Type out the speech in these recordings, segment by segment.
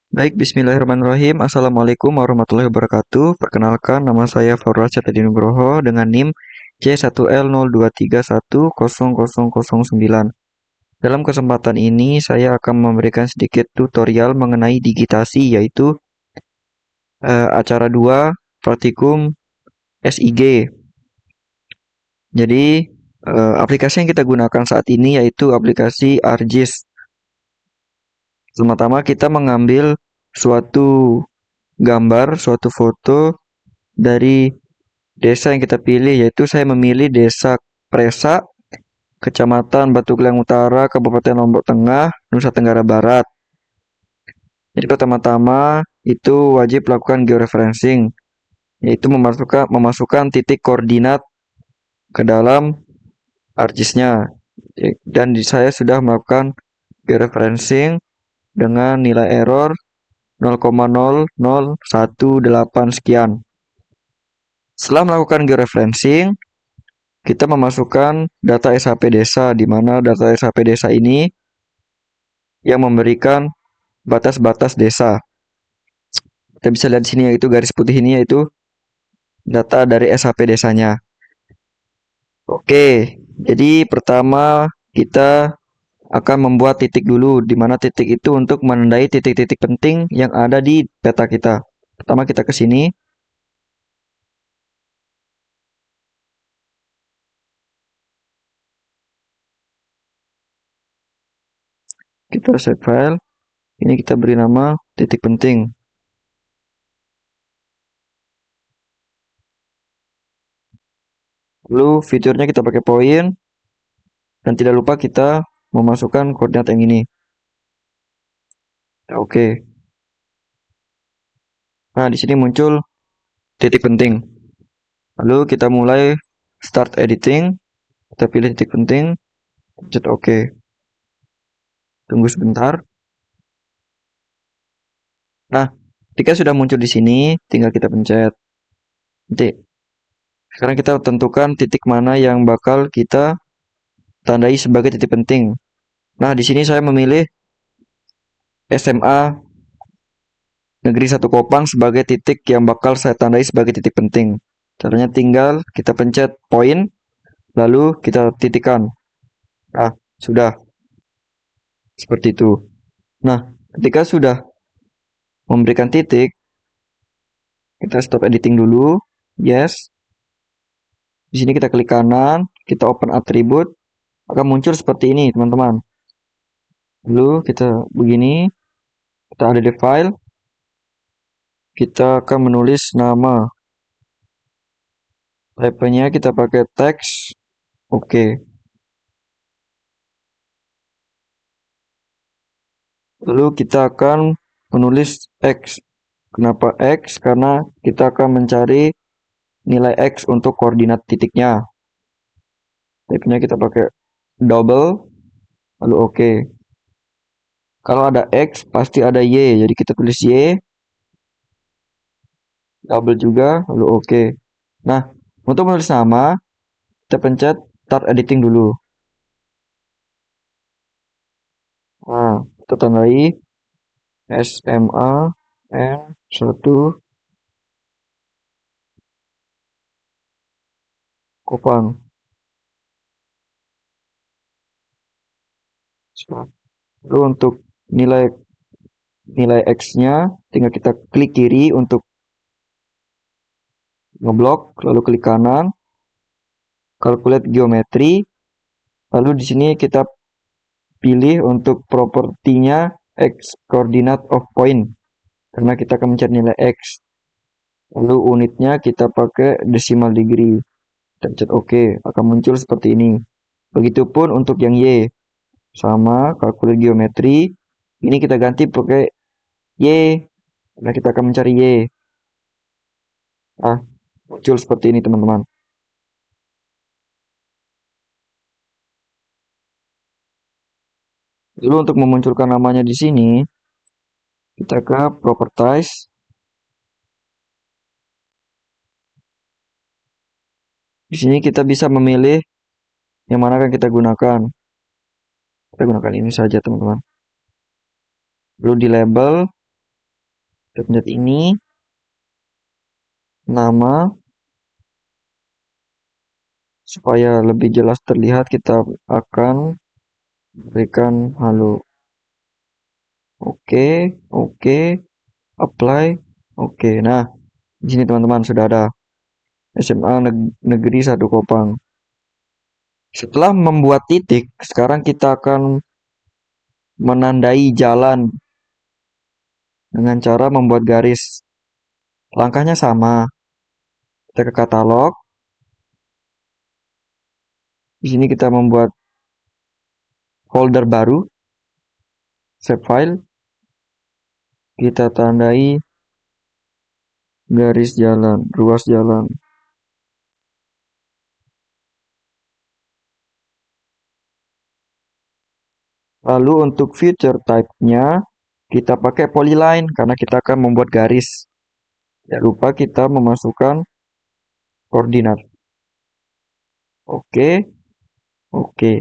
Baik, bismillahirrahmanirrahim. Assalamualaikum warahmatullahi wabarakatuh. Perkenalkan, nama saya Farul Cetadi Nugroho dengan NIM C1L02310009. Dalam kesempatan ini, saya akan memberikan sedikit tutorial mengenai digitasi, yaitu acara 2 praktikum SIG. Jadi, aplikasi yang kita gunakan saat ini yaitu aplikasi ArcGIS. Pertama-tama kita mengambil suatu gambar, suatu foto dari desa yang kita pilih, yaitu saya memilih Desa Presa, Kecamatan Batu Geliang Utara, Kabupaten Lombok Tengah, Nusa Tenggara Barat. Jadi pertama-tama itu wajib lakukan georeferencing, yaitu memasukkan titik koordinat ke dalam ArcGIS-nya. Dan saya sudah melakukan georeferencing dengan nilai error 0,0018 sekian. Setelah melakukan georeferencing, kita memasukkan data SHP desa, di mana data SHP desa ini yang memberikan batas-batas desa. Kita bisa lihat di sini, yaitu garis putih ini yaitu data dari SHP desanya. Oke, jadi pertama kita akan membuat titik dulu, di mana titik itu untuk menandai titik-titik penting yang ada di peta kita. Pertama kita ke sini. Kita save file. Ini kita beri nama titik penting. Lalu fiturnya kita pakai poin. Dan tidak lupa kita memasukkan koordinat yang ini. Oke. Nah, di sini muncul titik penting. Lalu kita mulai start editing. Kita pilih titik penting. Pencet OK. Tunggu sebentar. Nah, ketika sudah muncul di sini, tinggal kita pencet. Nanti. Sekarang kita tentukan titik mana yang bakal kita tandai sebagai titik penting. Nah, di sini saya memilih SMA Negeri 1 Kopang sebagai titik yang bakal saya tandai sebagai titik penting. Caranya tinggal kita pencet poin, lalu kita titikkan. Nah, sudah. Seperti itu. Nah, ketika sudah memberikan titik, kita stop editing dulu. Yes. Di sini kita klik kanan, kita open atribut, akan muncul seperti ini, teman-teman. Lalu kita begini, kita ada di file, kita akan menulis nama. Type-nya kita pakai teks. Oke. Lalu kita akan menulis X. Kenapa X? Karena kita akan mencari nilai X untuk koordinat titiknya. Type-nya kita pakai double, lalu oke. Kalau ada X, pasti ada Y. Jadi kita tulis Y, double juga, lalu oke. Nah, untuk menulis nama, kita pencet start editing dulu. Nah, kita tandai SMA N1 Kopang. Lalu untuk nilai X-nya, tinggal kita klik kiri untuk ngeblok, lalu klik kanan, calculate geometry, lalu di sini kita pilih untuk propertinya X coordinate of point, karena kita akan mencari nilai X. Lalu unitnya kita pakai decimal degree. Pencet OK, akan muncul seperti ini. Begitupun untuk yang Y. Sama, calculate geometry. Ini kita ganti pakai Y. Karena kita akan mencari Y. Nah, muncul seperti ini teman-teman. Lalu untuk memunculkan namanya di sini, kita ke properties. Di sini kita bisa memilih yang mana akan kita gunakan. Kita gunakan ini saja teman-teman. Lalu di label, Pencet ini, nama, supaya lebih jelas terlihat kita akan berikan halo. Oke, oke, apply, oke. Nah, di sini teman-teman sudah ada SMA Negeri 1 Kopang. Setelah membuat titik, sekarang kita akan menandai jalan dengan cara membuat garis. Langkahnya sama. Kita ke katalog. Di sini kita membuat folder baru, save file. Kita tandai garis jalan, ruas jalan. Lalu untuk feature type-nya, kita pakai polyline karena kita akan membuat garis. Tidak lupa kita memasukkan koordinat. Oke, oke.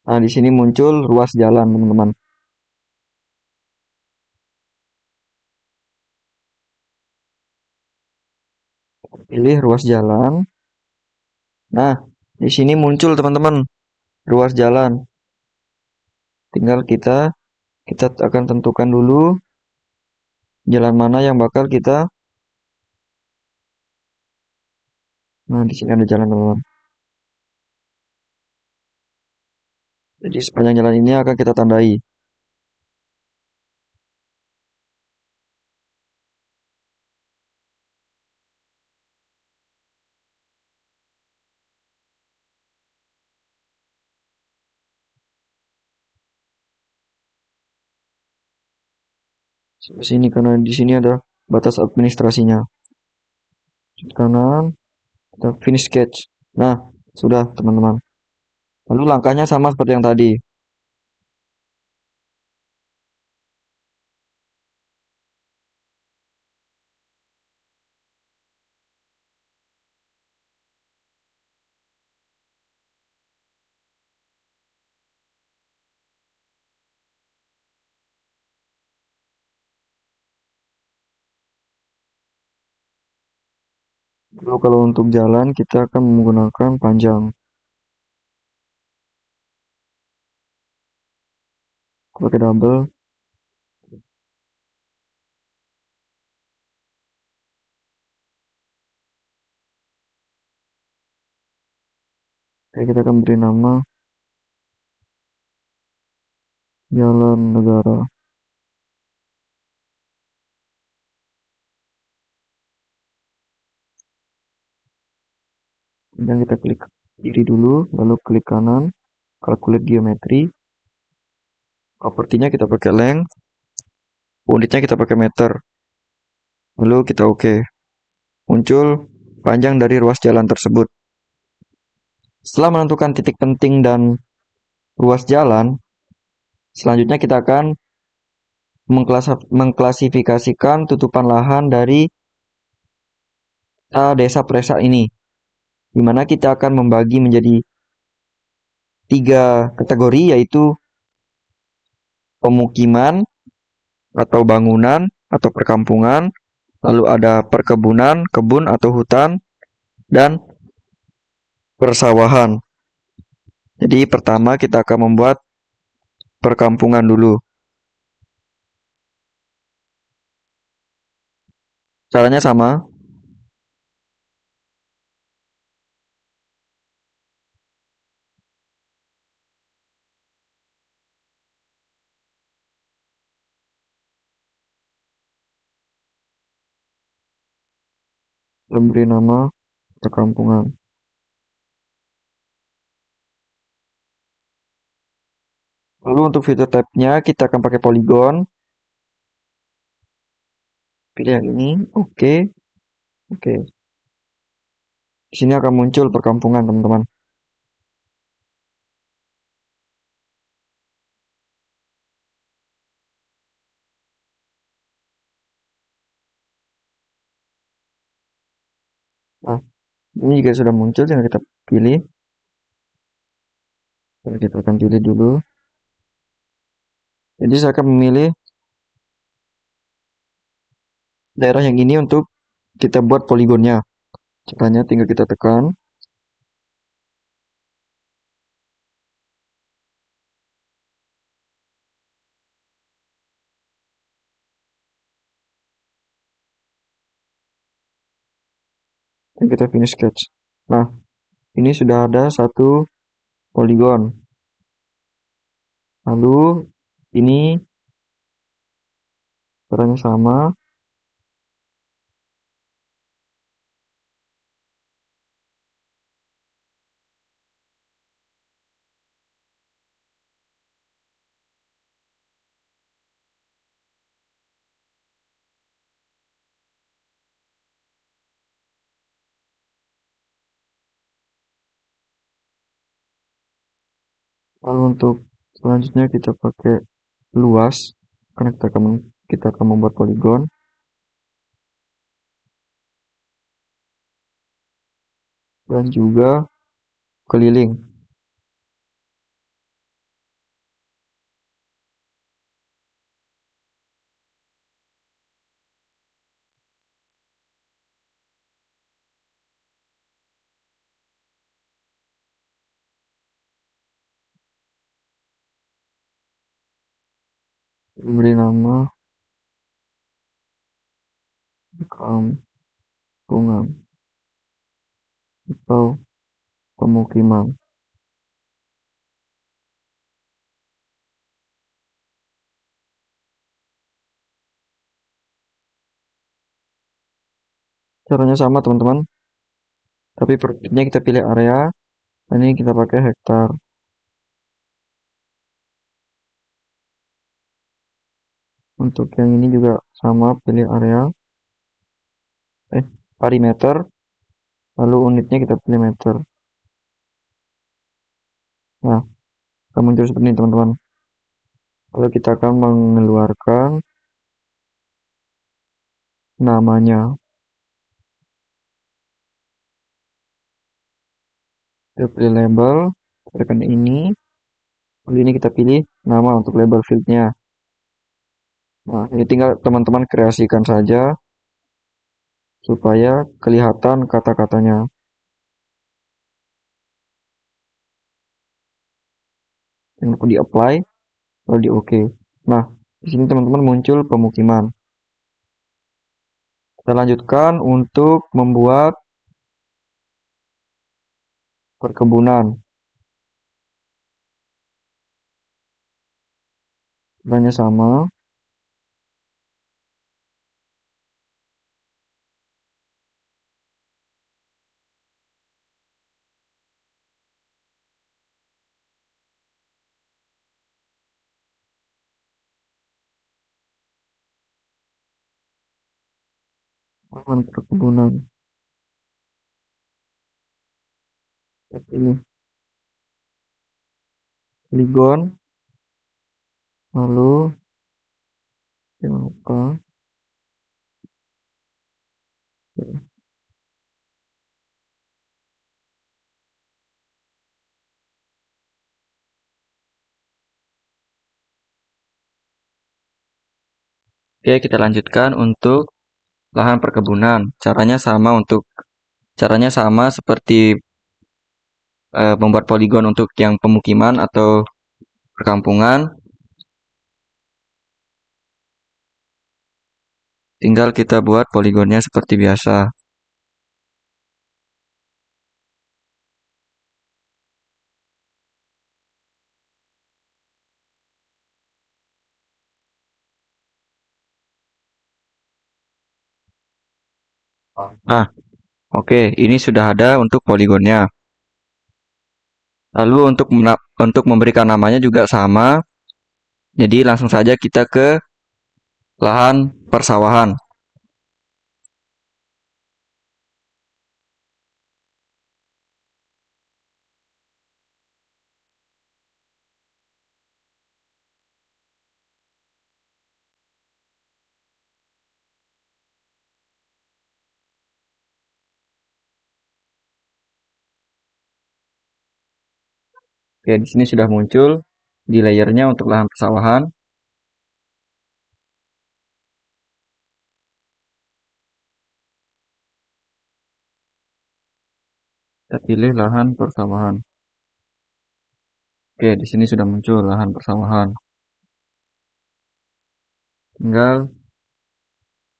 Nah, di sini muncul ruas jalan, teman-teman. Pilih ruas jalan. Nah, di sini muncul, teman-teman, ruas jalan. Tinggal kita akan tentukan dulu jalan mana yang bakal kita. Nah, di sini ada jalan, teman-teman. Jadi sepanjang jalan ini akan kita tandai. Sampai sini karena di sini ada batas administrasinya. Kanan, kita finish sketch. Nah, sudah, teman-teman. Lalu langkahnya sama seperti yang tadi. Lalu kalau untuk jalan kita akan menggunakan panjang. Pakai double. Oke, kita akan beri nama Jalan Negara. Dan kita klik kiri dulu, lalu klik kanan, calculate geometry. Propertinya kita pakai length, unitnya kita pakai meter. Lalu kita oke. Muncul panjang dari ruas jalan tersebut. Setelah menentukan titik penting dan ruas jalan, selanjutnya kita akan mengklasifikasikan tutupan lahan dari desa Presa ini, di mana kita akan membagi menjadi 3 kategori, yaitu pemukiman atau bangunan atau perkampungan, lalu ada perkebunan, kebun atau hutan, dan persawahan. Jadi pertama kita akan membuat perkampungan dulu. Caranya sama. Memberi nama perkampungan. Lalu untuk fitur type-nya kita akan pakai polygon. Pilih yang ini. Oke. Oke. Di sini akan muncul perkampungan, teman-teman. Nah, ini juga sudah muncul, tinggal kita pilih. Kita akan pilih dulu. Jadi saya akan memilih daerah yang ini untuk kita buat poligonnya. Caranya tinggal kita tekan. Dan kita finish sketch. Nah, ini sudah ada satu poligon. Lalu ini caranya sama. Lalu untuk selanjutnya kita pakai luas karena kita akan membuat poligon. Dan juga keliling. Beri nama kampungan atau pemukiman. Caranya sama teman-teman, tapi per unitnya kita pilih area. Ini kita pakai hektar. Untuk yang ini juga sama, pilih area, perimeter, lalu unitnya kita pilih meter. Nah, akan muncul seperti ini teman-teman. Lalu kita akan mengeluarkan namanya. Kita pilih label, tekan ini, lalu ini kita pilih nama untuk label fieldnya. Nah, ini tinggal teman-teman kreasikan saja supaya kelihatan kata-katanya. Yang di apply, lalu di OK. Nah, di sini teman-teman muncul pemukiman. Kita lanjutkan untuk membuat perkebunan. Caranya sama. Lahan perkebunan. Kita pilih poligon. Lalu jangan lupa Oke, kita lanjutkan untuk lahan perkebunan. Caranya sama seperti membuat poligon untuk yang pemukiman atau perkampungan. Tinggal kita buat poligonnya seperti biasa. Nah, oke, ini sudah ada untuk poligonnya. Lalu untuk memberikan namanya juga sama. Jadi langsung saja kita ke lahan persawahan. Oke, di sini sudah muncul di layernya untuk lahan persawahan. Kita pilih lahan persawahan. Oke, di sini sudah muncul lahan persawahan. Tinggal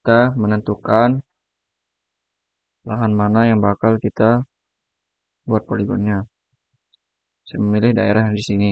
kita menentukan lahan mana yang bakal kita buat poligonnya. Saya memilih daerah yang di sini.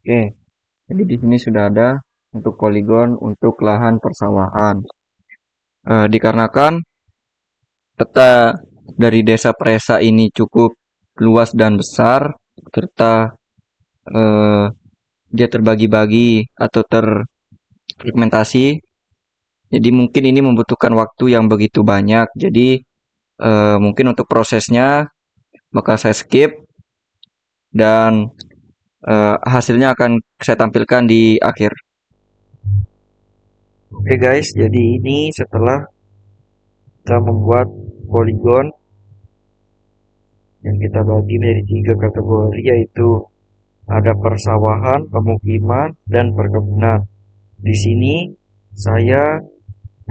Oke, jadi di sini sudah ada untuk poligon untuk lahan persawahan. Dikarenakan peta dari Desa Presa ini cukup luas dan besar, serta eh, dia terbagi-bagi atau terfragmentasi. Jadi mungkin ini membutuhkan waktu yang begitu banyak. Jadi mungkin untuk prosesnya bakal saya skip dan hasilnya akan saya tampilkan di akhir. Oke guys, jadi ini setelah kita membuat poligon yang kita bagi menjadi 3 kategori, yaitu ada persawahan, pemukiman, dan perkebunan. Di sini saya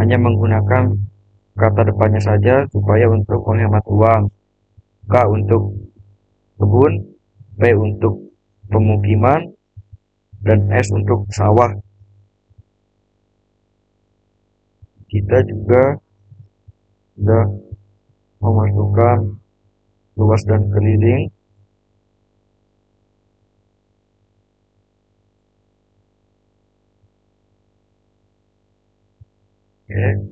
hanya menggunakan kata depannya saja supaya untuk menghemat uang. K untuk kebun, P untuk pemukiman, dan S untuk sawah. Kita juga sudah memasukkan luas dan keliling. Oke.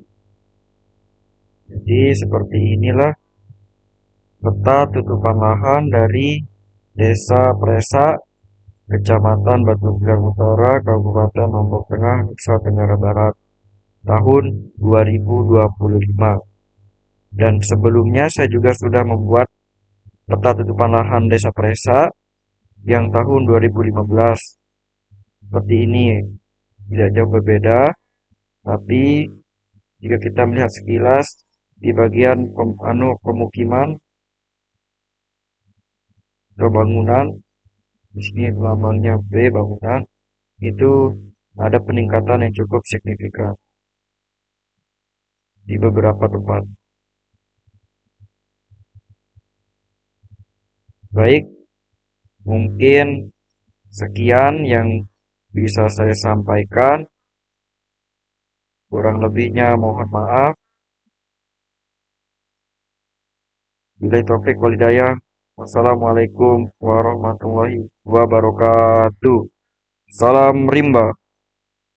Jadi seperti inilah peta tutupan lahan dari Desa Presa, Kecamatan Batu Bilar Utara, Kabupaten Lombok Tengah, Nusa Tenggara Barat, tahun 2025. Dan sebelumnya saya juga sudah membuat peta tutupan lahan Desa Presa yang tahun 2015. Seperti ini, tidak jauh berbeda, tapi jika kita melihat sekilas di bagian pemukiman atau bangunan, di sini lambangnya B bangunan, itu ada peningkatan yang cukup signifikan di beberapa tempat. Baik, mungkin sekian yang bisa saya sampaikan. Kurang lebihnya mohon maaf. Bila taufiq walhidayah. Wassalamualaikum warahmatullahi wabarakatuh. Salam rimba.